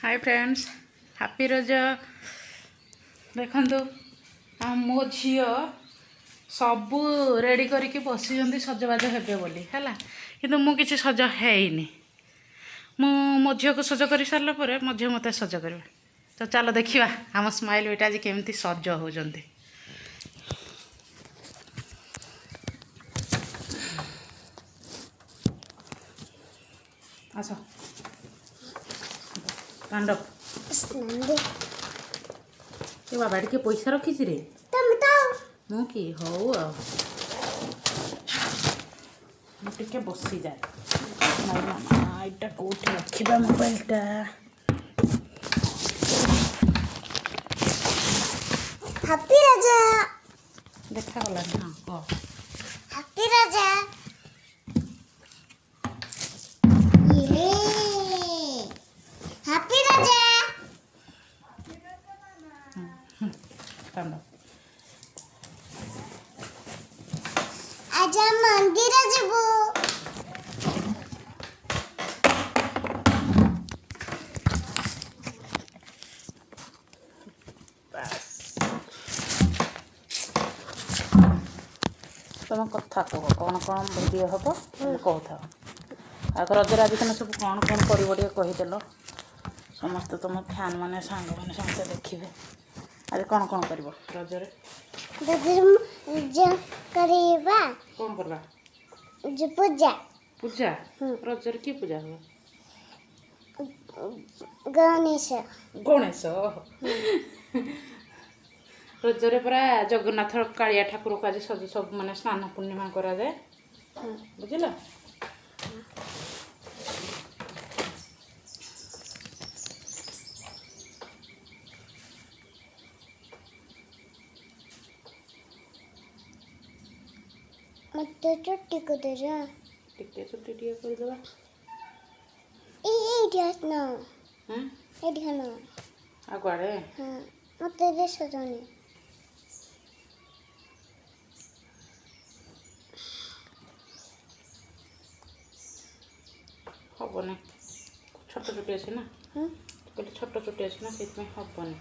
hi friends happy रज देखु मो झी सबू रेडी करके बसी सजबाज हे बोली है कि मुझे सज है मो झील को सज कर सारापर मो झी मत सज कर तो चलो देखा आम स्माइल बेटा आज केमती सज हो आस पांडव ये बाबा टे पैसा रखी रे मु कि हौ टे बसी जाए यहाँ कौट रखा मोबाइलटा हैप्पी राजा देखा गला हाँ कह हैप्पी राजा ये हैप्पी राजा पांडव आजा मंदिर जीवो तुम कथा कह कौन कौन भिडियो हम कह था आग रजर आज तुम सब कौन कौन कर कहीदेल समस्त तुम फैन मैंने सांग मैंने समस्त देखिए आज कौन कौन कर रजरे करीबा कौन करवा जो पूजा पूजा रजर की पूजा हुआ गणेश गणेश रजरे पूरा जगन्नाथ कालिया ठाकुर को आज सज सब माने स्नान पूर्णिमा करा जाए बुझल मत चुट्टी को दे जा टिके छुट्टी टिके कर देबा ए ध्यास ना हैं ए ध्यान आगुआड़े हां मत दे सजनी हेनी छोट चुटी अच्छे ना कहते छोट चुटी अच्छे ना से हेनी